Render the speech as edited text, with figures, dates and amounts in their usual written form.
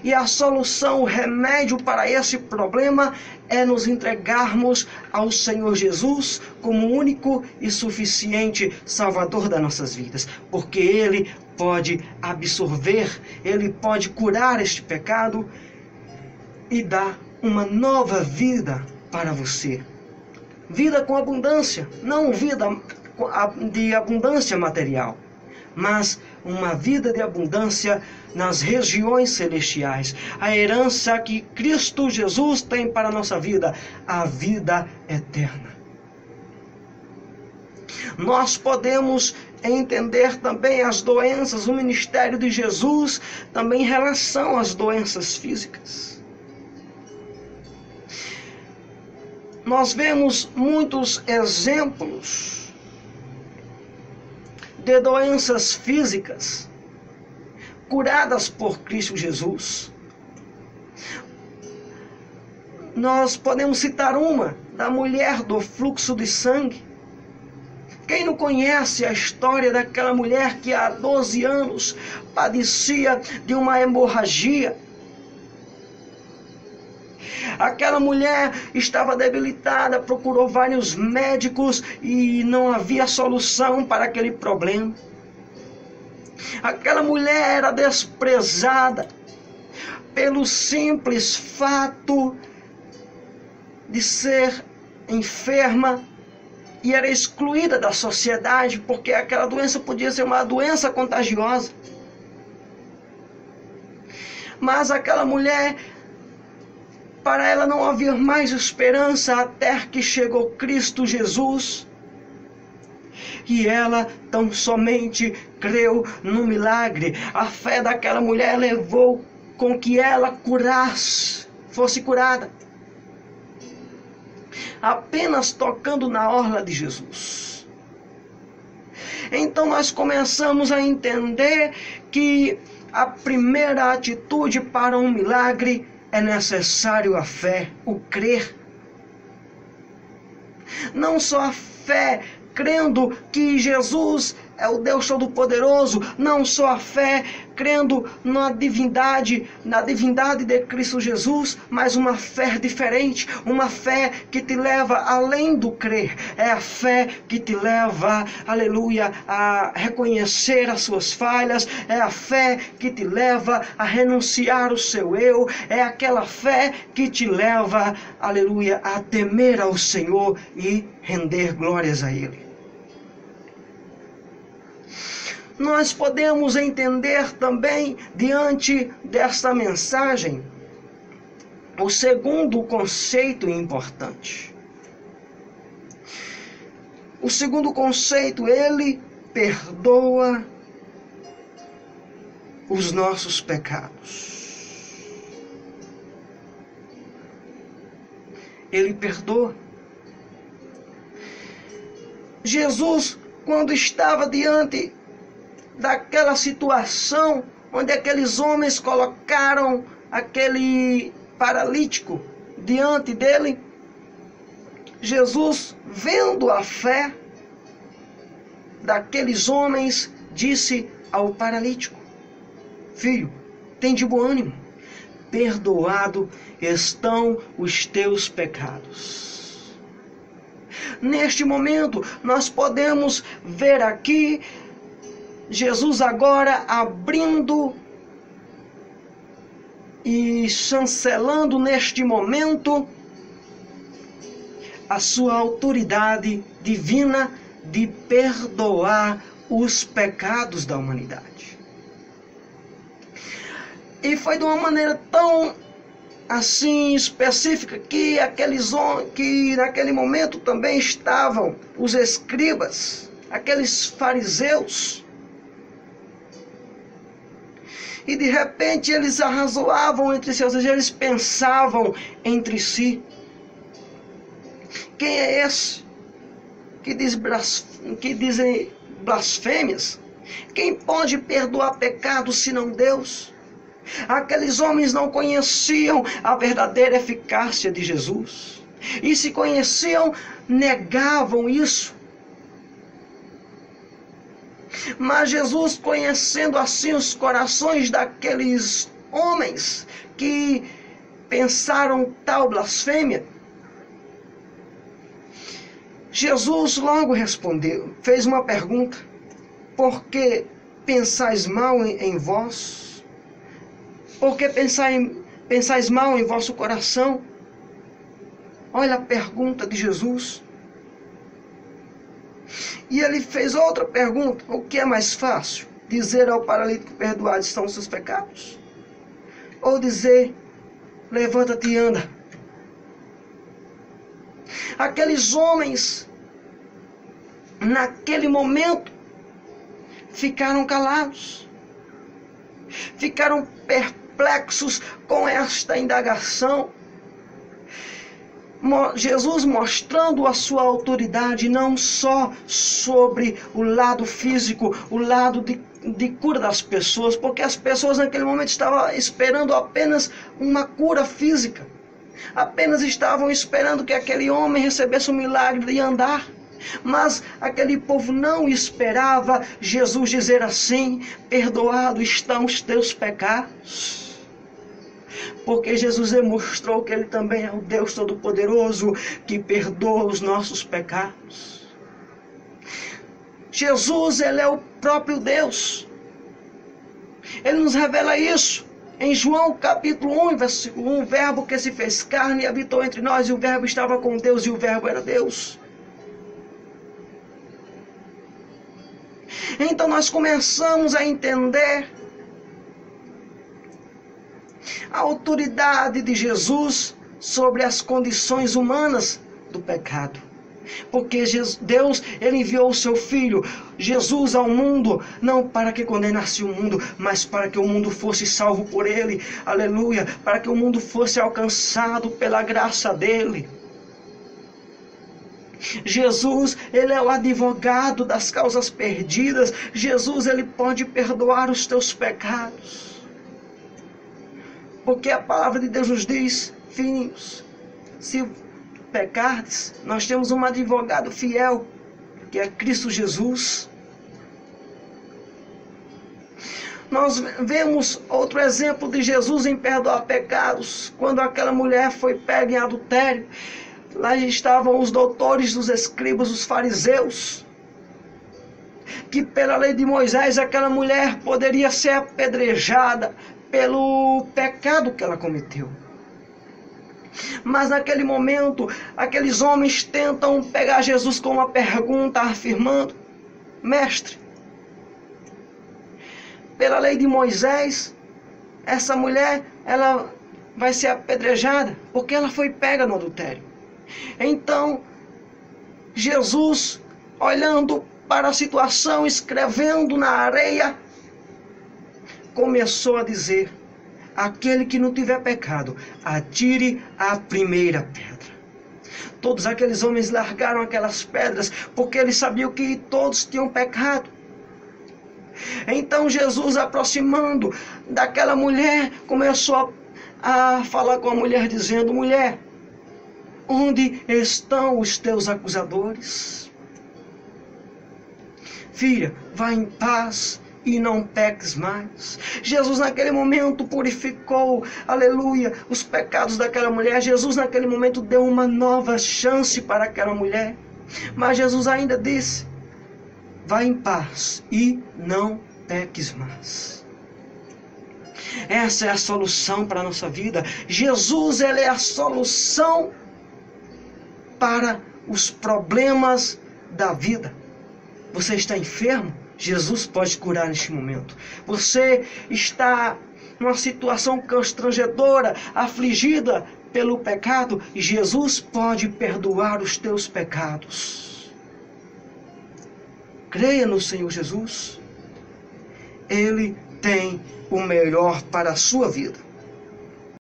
E a solução, o remédio para esse problema é nos entregarmos ao Senhor Jesus como único e suficiente Salvador das nossas vidas, porque Ele pode absorver, Ele pode curar este pecado e dar uma nova vida para você. Vida com abundância, não vida de abundância material, mas uma vida de abundância nas regiões celestiais. A herança que Cristo Jesus tem para a nossa vida, a vida eterna. Nós podemos entender também as doenças, o ministério de Jesus, também em relação às doenças físicas. Nós vemos muitos exemplos de doenças físicas curadas por Cristo Jesus. Nós podemos citar uma da mulher do fluxo de sangue. Quem não conhece a história daquela mulher que há 12 anos padecia de uma hemorragia? Aquela mulher estava debilitada, procurou vários médicos e não havia solução para aquele problema. Aquela mulher era desprezada pelo simples fato de ser enferma e era excluída da sociedade, porque aquela doença podia ser uma doença contagiosa. Mas aquela mulher, para ela não havia mais esperança até que chegou Cristo Jesus. E ela tão somente creu no milagre. A fé daquela mulher levou com que ela fosse curada. Apenas tocando na orla de Jesus. Então nós começamos a entender que a primeira atitude para um milagre é necessário a fé, o crer. Não só a fé, crendo que Jesus é o Deus Todo-Poderoso, não só a fé, crendo na divindade de Cristo Jesus, mas uma fé diferente, uma fé que te leva além do crer. É a fé que te leva, aleluia, a reconhecer as suas falhas, é a fé que te leva a renunciar o seu eu, é aquela fé que te leva, aleluia, a temer ao Senhor e render glórias a Ele. Nós podemos entender também, diante desta mensagem, o segundo conceito importante. O segundo conceito, Ele perdoa os nossos pecados. Ele perdoa. Jesus, quando estava diante daquela situação onde aqueles homens colocaram aquele paralítico diante dele, Jesus, vendo a fé daqueles homens, disse ao paralítico: filho, tem de bom ânimo, perdoado estão os teus pecados. Neste momento, nós podemos ver aqui Jesus agora abrindo e chancelando neste momento a sua autoridade divina de perdoar os pecados da humanidade. E foi de uma maneira tão assim específica que que naquele momento também estavam os escribas, aqueles fariseus. E de repente eles arrazoavam entre si, ou seja, eles pensavam entre si: quem é esse que dizem blasfêmias? Quem pode perdoar pecados senão Deus? Aqueles homens não conheciam a verdadeira eficácia de Jesus. E se conheciam, negavam isso. Mas Jesus, conhecendo assim os corações daqueles homens que pensaram tal blasfêmia? Jesus logo respondeu, fez uma pergunta: por que pensais mal em vós? Por que pensais mal em vosso coração? Olha a pergunta de Jesus. E ele fez outra pergunta: o que é mais fácil? Dizer ao paralítico: perdoados estão os seus pecados? Ou dizer: levanta-te e anda? Aqueles homens, naquele momento, ficaram calados, ficaram perplexos com esta indagação. Jesus mostrando a sua autoridade não só sobre o lado físico, o lado de cura das pessoas, porque as pessoas naquele momento estavam esperando apenas uma cura física, apenas estavam esperando que aquele homem recebesse um milagre de andar. Mas aquele povo não esperava Jesus dizer assim: perdoado estão os teus pecados. Porque Jesus demonstrou que Ele também é o Deus Todo-Poderoso, que perdoa os nossos pecados. Jesus, Ele é o próprio Deus. Ele nos revela isso em João capítulo 1, versículo 1, o verbo que se fez carne e habitou entre nós, e o verbo estava com Deus, e o verbo era Deus. Então nós começamos a entender a autoridade de Jesus sobre as condições humanas do pecado. Porque Deus, Ele enviou o seu Filho, Jesus, ao mundo, não para que condenasse o mundo, mas para que o mundo fosse salvo por Ele. Aleluia! Para que o mundo fosse alcançado pela graça dEle. Jesus, Ele é o advogado das causas perdidas. Jesus, Ele pode perdoar os teus pecados. Porque a palavra de Deus nos diz: filhinhos, se pecardes, nós temos um advogado fiel, que é Cristo Jesus. Nós vemos outro exemplo de Jesus em perdoar pecados, quando aquela mulher foi pega em adultério. Lá estavam os doutores, os escribas, os fariseus, que pela lei de Moisés aquela mulher poderia ser apedrejada pelo pecado que ela cometeu. Mas naquele momento, aqueles homens tentam pegar Jesus com uma pergunta, afirmando: mestre, pela lei de Moisés, essa mulher, ela vai ser apedrejada, porque ela foi pega no adultério. Então, Jesus, olhando para a situação, escrevendo na areia, começou a dizer: aquele que não tiver pecado, atire a primeira pedra. Todos aqueles homens largaram aquelas pedras, porque eles sabiam que todos tinham pecado. Então Jesus, aproximando daquela mulher, começou a falar com a mulher, dizendo: mulher, onde estão os teus acusadores? Filha, vá em paz e não peques mais. Jesus naquele momento purificou, aleluia, os pecados daquela mulher. Jesus naquele momento deu uma nova chance para aquela mulher. Mas Jesus ainda disse: vá em paz e não peques mais. Essa é a solução para a nossa vida. Jesus, Ele é a solução para os problemas da vida. Você está enfermo? Jesus pode curar neste momento. Você está numa situação constrangedora, afligida pelo pecado? Jesus pode perdoar os teus pecados. Creia no Senhor Jesus. Ele tem o melhor para a sua vida.